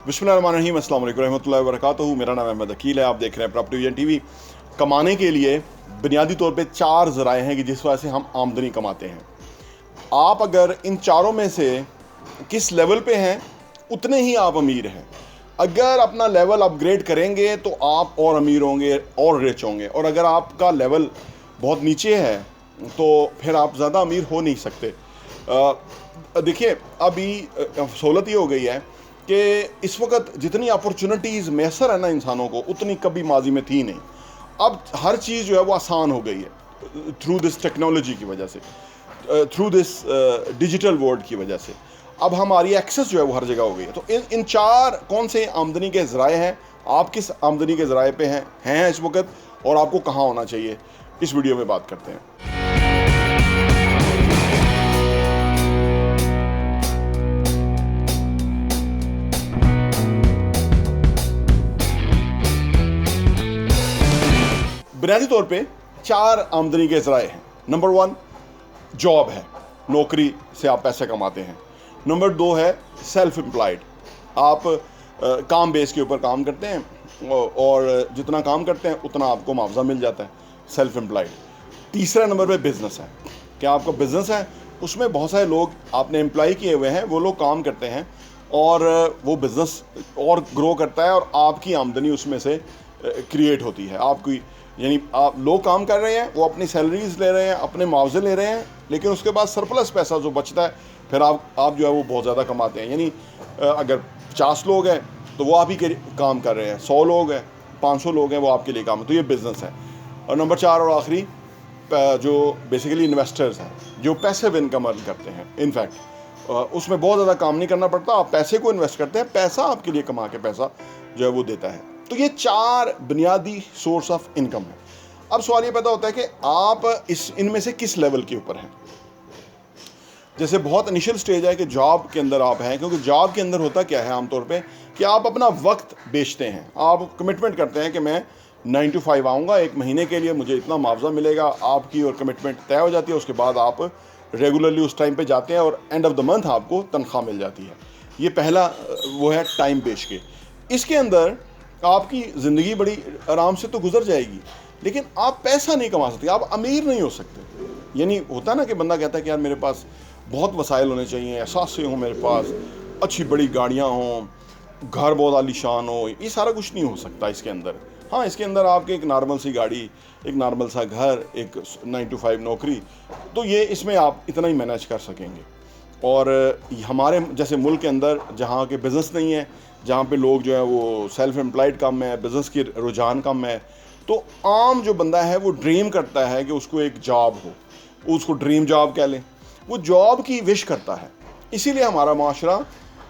बिस्मिल्लाहिर्रहमानिर्रहीम, अस्सलाम वालेकुम रहमतुल्लाहि व बरकातुहू। मेरा नाम अहमद अकील है। आप देख रहे हैं प्रॉपर्टी विजन टीवी। कमाने के लिए बुनियादी तौर पे 4 ज़राए हैं कि जिस वजह से हम आमदनी कमाते हैं। आप अगर इन चारों में से किस लेवल पे हैं उतने ही आप अमीर हैं। अगर अपना लेवल अपग्रेड करेंगे तो आप और अमीर होंगे और रिच होंगे, और अगर आपका लेवल बहुत नीचे है तो फिर आप ज़्यादा अमीर हो नहीं सकते। देखिए, अभी सहूलत ये हो गई है कि इस वक्त जितनी अपॉर्चुनिटीज़ मैसर है ना इंसानों को, उतनी कभी माजी में थी नहीं। अब हर चीज़ जो है वो आसान हो गई है थ्रू दिस टेक्नोलॉजी की वजह से, थ्रू दिस डिजिटल वर्ल्ड की वजह से। अब हमारी एक्सेस जो है वो हर जगह हो गई है। तो इन 4 कौन से आमदनी के ज़राए हैं, आप किस आमदनी के ज़राए पे हैं इस वक्त, और आपको कहाँ होना चाहिए, इस वीडियो में बात करते हैं। बुनियादी तौर पे 4 आमदनी के ज़राए हैं। नंबर 1 जॉब है, नौकरी से आप पैसे कमाते हैं। नंबर 2 है सेल्फ एम्प्लॉयड, आप काम बेस के ऊपर काम करते हैं और जितना काम करते हैं उतना आपको मुआवजा मिल जाता है, सेल्फ एम्प्लॉयड। तीसरा नंबर पे बिज़नेस है, क्या आपका बिज़नेस है, उसमें बहुत सारे लोग आपने एम्प्लॉय किए हुए हैं, वो लोग काम करते हैं और वो बिज़नेस और ग्रो करता है और आपकी आमदनी उसमें से क्रिएट होती है। आपकी यानी आप लोग काम कर रहे हैं, वो अपनी सैलरीज ले रहे हैं, अपने मुआवजे ले रहे हैं, लेकिन उसके बाद सरप्लस पैसा जो बचता है फिर आप जो है वो बहुत ज़्यादा कमाते हैं। यानी अगर 50 लोग हैं तो वो आप ही के काम कर रहे हैं, 100 लोग हैं, 500 लोग हैं, वो आपके लिए काम है, तो ये बिज़नेस है। और नंबर 4 और आखिरी जो बेसिकली इन्वेस्टर्स हैं, जो पैसिव इनकम अर्न करते हैं। इनफैक्ट उसमें बहुत ज़्यादा काम नहीं करना पड़ता, आप पैसे को इन्वेस्ट करते हैं, पैसा आपके लिए कमा के पैसा जो है वो देता है। तो ये 4 बुनियादी सोर्स ऑफ इनकम है। अब सवाल ये पैदा होता है कि आप इनमें से किस लेवल के ऊपर हैं। जैसे बहुत इनिशियल स्टेज है कि जॉब के अंदर आप हैं, क्योंकि जॉब के अंदर होता क्या है आमतौर पे कि आप अपना वक्त बेचते हैं। आप कमिटमेंट करते हैं कि मैं 9 to 5 आऊँगा, 1 महीने के लिए मुझे इतना मुआवजा मिलेगा, आपकी और कमिटमेंट तय हो जाती है। उसके बाद आप रेगुलरली उस टाइम पे जाते हैं और एंड ऑफ द मंथ आपको तनख्वाह मिल जाती है। ये पहला वो है टाइम बेच के। इसके अंदर आपकी ज़िंदगी बड़ी आराम से तो गुजर जाएगी, लेकिन आप पैसा नहीं कमा सकते, आप अमीर नहीं हो सकते। यानी होता है ना कि बंदा कहता है कि यार मेरे पास बहुत वसाइल होने चाहिए, एहसास हों मेरे पास, अच्छी बड़ी गाड़ियाँ हों, घर बहुत आलीशान हो, ये सारा कुछ नहीं हो सकता इसके अंदर। हाँ, इसके अंदर आपके एक नॉर्मल सी गाड़ी, एक नॉर्मल सा घर, एक 9 to 5 नौकरी, तो ये इसमें आप इतना ही मैनेज कर सकेंगे। और हमारे जैसे मुल्क के अंदर जहाँ के बिज़नेस नहीं है, जहाँ पे लोग जो है वो सेल्फ एम्प्लॉयड कम है, बिज़नेस की रुझान कम है, तो आम जो बंदा है वो ड्रीम करता है कि उसको एक जॉब हो, उसको ड्रीम जॉब कह लें, वो जॉब की विश करता है। इसीलिए हमारा माशरा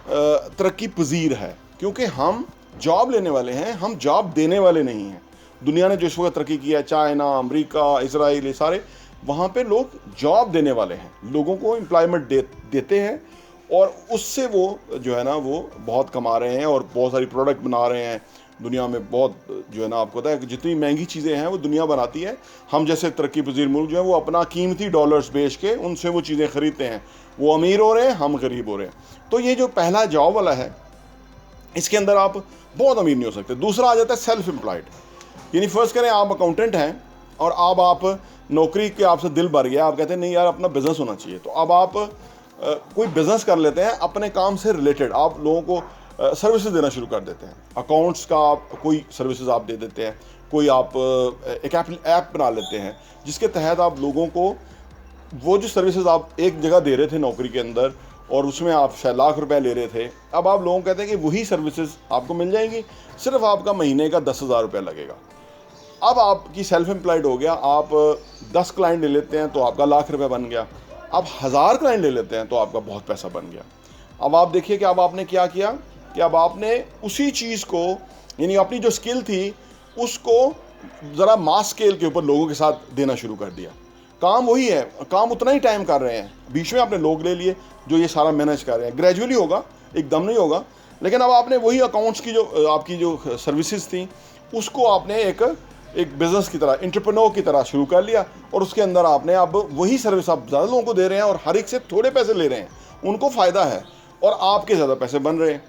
तरक्की पजीर है, क्योंकि हम जॉब लेने वाले हैं, हम जॉब देने वाले नहीं हैं। दुनिया ने जो इस वक्त तरक्की किया है, चाइना, अमेरिका, इसराइल, ये सारे, वहाँ पे लोग जॉब देने वाले हैं, लोगों को एम्प्लॉयमेंट देते हैं और उससे वो जो है ना वो बहुत कमा रहे हैं और बहुत सारी प्रोडक्ट बना रहे हैं। दुनिया में बहुत जो है ना, आपको पता है कि जितनी महंगी चीज़ें हैं वो दुनिया बनाती है। हम जैसे तरक्की पजीर मुल्क जो है वो अपना कीमती डॉलर्स बेच के उनसे वो चीज़ें ख़रीदते हैं, वो अमीर हो रहे हैं, हम गरीब हो रहे हैं। तो ये जो पहला जॉब वाला है, इसके अंदर आप बहुत अमीर नहीं हो सकते। दूसरा आ जाता है सेल्फ एम्प्लॉयड, यानी फ़र्ज़ करें आप अकाउंटेंट हैं और अब आप नौकरी के आपसे दिल भर गया, आप कहते हैं नहीं यार अपना बिज़नेस होना चाहिए, तो अब आप कोई बिज़नेस कर लेते हैं अपने काम से रिलेटेड, आप लोगों को सर्विसेज देना शुरू कर देते हैं। अकाउंट्स का आप कोई सर्विसेज आप दे देते हैं, कोई आप एक ऐप बना लेते हैं जिसके तहत आप लोगों को वो जो सर्विसेज आप एक जगह दे रहे थे नौकरी के अंदर और उसमें आप शायद लाख रुपए ले रहे थे, अब आप लोगों को कहते हैं कि वही सर्विसेज आपको मिल जाएंगी, सिर्फ आपका महीने का 10,000 रुपये लगेगा। अब आपकी सेल्फ एम्प्लॉयड हो गया, आप 10 क्लाइंट ले लेते हैं तो आपका लाख रुपये बन गया। अब 1000 क्लाइंट ले लेते हैं तो आपका बहुत पैसा बन गया। अब आप देखिए कि अब आपने क्या किया कि अब आपने उसी चीज़ को, यानी अपनी जो स्किल थी उसको ज़रा मास स्केल के ऊपर लोगों के साथ देना शुरू कर दिया। काम वही है, काम उतना ही टाइम कर रहे हैं, बीच में आपने लोग ले लिए जो ये सारा मैनेज कर रहे हैं। ग्रेजुअली होगा, एकदम नहीं होगा, लेकिन अब आपने वही अकाउंट्स की जो आपकी जो सर्विसेज थी उसको आपने एक बिज़नेस की तरह, एंटरप्रेन्योर की तरह शुरू कर लिया और उसके अंदर आपने अब वही सर्विस आप ज़्यादा लोगों को दे रहे हैं और हर एक से थोड़े पैसे ले रहे हैं, उनको फ़ायदा है और आपके ज़्यादा पैसे बन रहे हैं।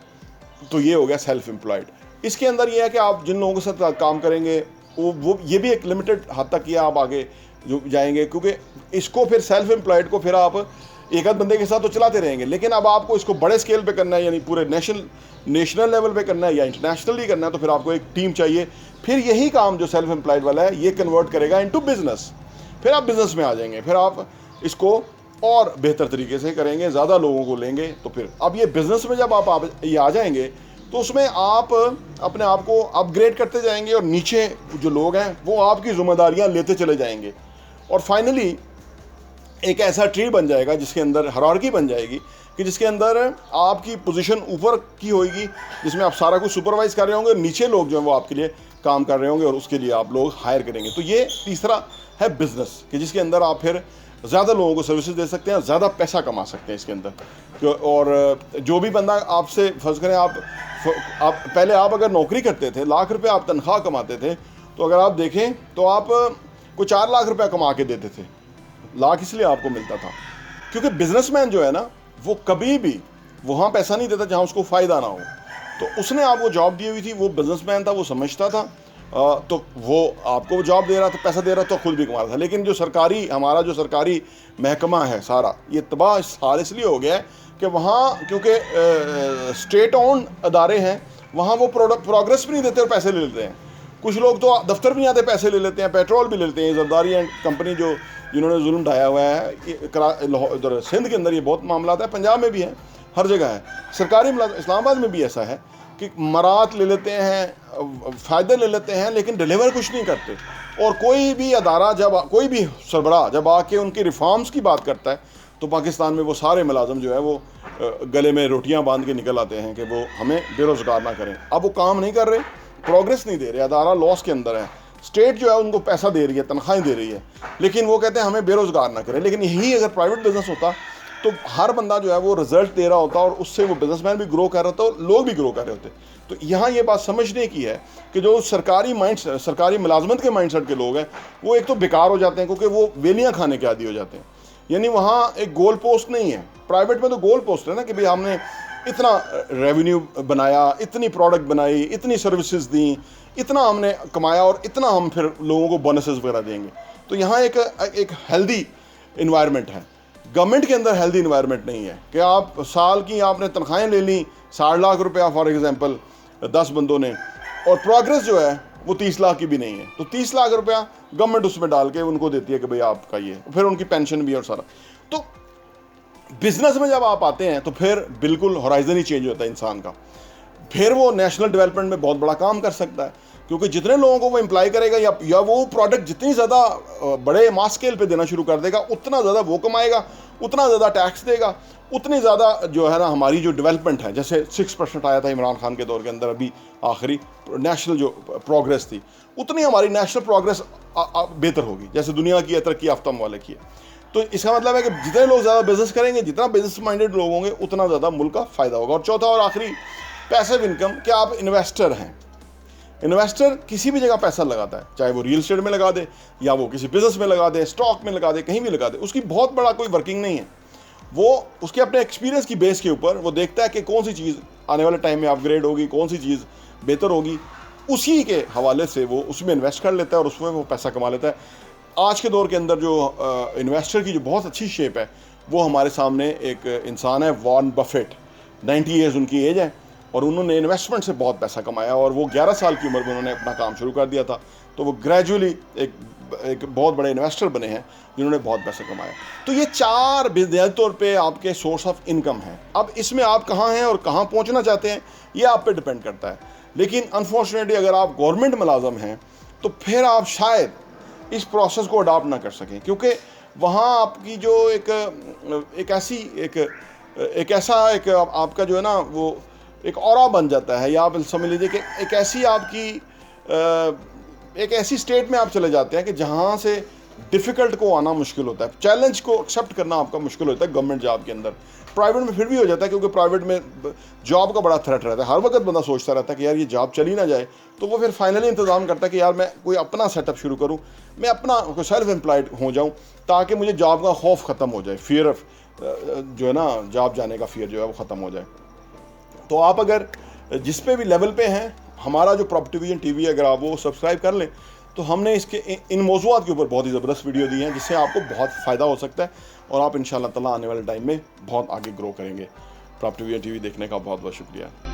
तो ये हो गया सेल्फ एम्प्लॉयड। इसके अंदर ये है कि आप जिन लोगों के साथ काम करेंगे वो ये भी एक लिमिटेड हद तक ही आप आगे जो जाएंगे, क्योंकि इसको फिर सेल्फ एम्प्लॉयड को फिर आप एक आध बंदे के साथ तो चलाते रहेंगे, लेकिन अब आपको इसको बड़े स्केल पे करना है, यानी पूरे नेशनल लेवल पे करना है या इंटरनेशनली करना है, तो फिर आपको एक टीम चाहिए। फिर यही काम जो सेल्फ एम्प्लॉयड वाला है ये कन्वर्ट करेगा इनटू बिजनेस। फिर आप बिजनेस में आ जाएंगे, फिर आप इसको और बेहतर तरीके से करेंगे, ज़्यादा लोगों को लेंगे। तो फिर अब ये बिजनेस में जब आप ये आ जाएंगे तो उसमें आप अपने आप को अपग्रेड करते जाएंगे और नीचे जो लोग हैं वो आपकी जिम्मेदारियां लेते चले जाएंगे, और फाइनली एक ऐसा ट्री बन जाएगा जिसके अंदर हायरार्की बन जाएगी कि जिसके अंदर आपकी पोजीशन ऊपर की होगी, जिसमें आप सारा कुछ सुपरवाइज कर रहे होंगे, नीचे लोग जो हैं वो आपके लिए काम कर रहे होंगे और उसके लिए आप लोग हायर करेंगे। तो ये तीसरा है बिजनेस, कि जिसके अंदर आप फिर ज़्यादा लोगों को सर्विसेज दे सकते हैं, ज़्यादा पैसा कमा सकते हैं इसके अंदर। और जो भी बंदा आपसे फर्ज करें, आप पहले आप अगर नौकरी करते थे, लाख रुपये आप तनख्वाह कमाते थे, तो अगर आप देखें तो आप को 4 लाख रुपया कमा के देते थे। लाख इसलिए आपको मिलता था क्योंकि बिजनेसमैन जो है ना वो कभी भी वहाँ पैसा नहीं देता जहाँ उसको फ़ायदा ना हो। तो उसने आपको जॉब दी हुई थी, वो बिजनेसमैन था, वो समझता था, तो वो आपको जॉब दे रहा था, पैसा दे रहा था, खुद भी कमा रहा था। लेकिन जो हमारा जो सरकारी महकमा है सारा, ये तबाह हाल इसलिए हो गया है कि वहाँ क्योंकि स्टेट ओन अदारे हैं, वहाँ वो प्रोग्रेस भी नहीं देते और पैसे ले लेते हैं। कुछ लोग तो दफ्तर भी नहीं आते, पैसे ले लेते हैं, पेट्रोल भी ले लेते हैं। जरदारी एंड कंपनी जो जिन्होंने जुल्म ढाया हुआ है, इधर सिंध के अंदर ये बहुत मामला है, पंजाब में भी है, हर जगह है। सरकारी इस्लामाबाद में भी ऐसा है कि मरात ले लेते हैं, फ़ायदे ले लेते हैं, लेकिन डिलीवर कुछ नहीं करते। और कोई भी अदारा कोई भी सरबराह जब आके उनकी रिफॉर्म्स की बात करता है तो पाकिस्तान में वो सारे मुलाजम जो है वो गले में रोटियां बांध के निकल आते हैं कि वो हमें बेरोज़गार ना करें। अब वो काम नहीं कर रहे, प्रोग्रेस नहीं दे रहे, अदारा लॉस के अंदर है, स्टेट जो है उनको पैसा दे रही है, तनख्वाहें दे रही है, लेकिन वो कहते हैं हमें बेरोज़गार ना करें। लेकिन यही अगर प्राइवेट बिजनेस होता तो हर बंदा जो है वो रिजल्ट दे रहा होता और उससे वो बिजनेसमैन भी ग्रो कर रहा होता और लोग भी ग्रो कर रहे होते। तो यहाँ ये बात समझने की है कि जो सरकारी मुलाजमत के माइंडसेट के लोग हैं वो एक तो बेकार हो जाते हैं, क्योंकि वो वेलियाँ खाने के आदी हो जाते हैं। यानी वहाँ एक गोल पोस्ट नहीं है। प्राइवेट में तो गोल पोस्ट है ना कि भाई हमने इतना रेवेन्यू बनाया, इतनी प्रोडक्ट बनाई, इतनी सर्विसेज दी, इतना हमने कमाया और इतना हम फिर लोगों को बोनसेस वगैरह देंगे। तो यहाँ एक हेल्दी इन्वायरमेंट है। गवर्नमेंट के अंदर हेल्दी इन्वायरमेंट नहीं है कि आप साल की आपने तनख्वाहें ले ली 60 लाख रुपया फॉर एग्जांपल 10 बंदों ने, और प्रोग्रेस जो है वो 30 लाख की भी नहीं है। तो 30 लाख रुपया गवर्नमेंट उसमें डाल के उनको देती है कि भाई आपका ये, फिर उनकी पेंशन भी और सारा। तो बिजनेस में जब आप आते हैं तो फिर बिल्कुल होराइजन ही चेंज होता है इंसान का। फिर वो नेशनल डेवलपमेंट में बहुत बड़ा काम कर सकता है, क्योंकि जितने लोगों को वो एम्प्लॉय करेगा या वो प्रोडक्ट जितनी ज़्यादा बड़े मास स्केल पे देना शुरू कर देगा, उतना ज़्यादा वो कमाएगा, उतना ज़्यादा टैक्स देगा, उतनी ज़्यादा जो है ना हमारी जो डेवलपमेंट है, जैसे 6% आया था इमरान खान के दौर के अंदर, अभी आखिरी नेशनल जो प्रोग्रेस थी, उतनी हमारी नेशनल प्रोग्रेस बेहतर होगी, जैसे दुनिया की तरक्की याफ्ता ममालिक की है। तो इसका मतलब है कि जितने लोग ज़्यादा बिजनेस करेंगे, जितना बिजनेस माइंडेड लोग होंगे, उतना ज़्यादा मुल्क का फ़ायदा होगा। और चौथा और आखिरी, पैसिव इनकम। क्या आप इन्वेस्टर हैं? इन्वेस्टर किसी भी जगह पैसा लगाता है, चाहे वो रियल एस्टेट में लगा दे या वो किसी बिजनेस में लगा दे, स्टॉक में लगा दे, कहीं भी लगा दे, उसकी बहुत बड़ा कोई वर्किंग नहीं है। वो उसके अपने एक्सपीरियंस की बेस के ऊपर वो देखता है कि कौन सी चीज़ आने वाले टाइम में अपग्रेड होगी, कौन सी चीज़ बेहतर होगी, उसी के हवाले से वो उसमें इन्वेस्ट कर लेता है और उसमें वो पैसा कमा लेता है। आज के दौर के अंदर जो इन्वेस्टर की जो बहुत अच्छी शेप है, वो हमारे सामने एक इंसान है, वॉरेन बफेट। 90 ईयर्स उनकी एज है और उन्होंने इन्वेस्टमेंट से बहुत पैसा कमाया, और वो 11 साल की उम्र में उन्होंने अपना काम शुरू कर दिया था। तो वो ग्रेजुअली एक बहुत बड़े इन्वेस्टर बने हैं जिन्होंने बहुत पैसा कमाया। तो ये 4 बुनियादी तौर पे आपके सोर्स ऑफ इनकम हैं। अब इसमें आप कहाँ हैं और कहाँ पहुँचना चाहते हैं, ये आप पे डिपेंड करता है। लेकिन अनफॉर्चुनेटली अगर आप गवर्नमेंट मुलाजम हैं तो फिर आप शायद इस प्रोसेस को अडॉप्ट ना कर सकें, क्योंकि वहाँ आपकी जो एक ऐसा आपका जो है ना वो एक ऑरा बन जाता है, या आप समझ लीजिए कि एक ऐसी स्टेट में आप चले जाते हैं कि जहाँ से डिफ़िकल्ट को आना मुश्किल होता है, चैलेंज को एक्सेप्ट करना आपका मुश्किल होता है गवर्नमेंट जॉब के अंदर। प्राइवेट में फिर भी हो जाता है, क्योंकि प्राइवेट में जॉब का बड़ा थ्रेट रहता है, हर वक्त बंदा सोचता रहता है कि यार ये जॉब चली ना जाए, तो वो फिर फाइनली इंतज़ाम करता है कि यार मैं कोई अपना सेटअप शुरू करूँ, मैं अपना सेल्फ एम्प्लॉयड हो जाऊँ, ताकि मुझे जॉब का खौफ ख़त्म हो जाए, फियर ऑफ जो है ना जॉब जाने का फियर जो है वो ख़त्म हो जाए। तो आप अगर जिस पे भी लेवल पे हैं, हमारा जो प्रॉपर्टी विजन टीवी अगर आप वो सब्सक्राइब कर लें तो हमने इसके इन मौज़ूआत के ऊपर बहुत ही ज़बरदस्त वीडियो दी हैं जिससे आपको बहुत फ़ायदा हो सकता है और आप इंशाअल्लाह ताला आने वाले टाइम में बहुत आगे ग्रो करेंगे। प्रॉपर्टी विजन टीवी देखने का बहुत बहुत शुक्रिया।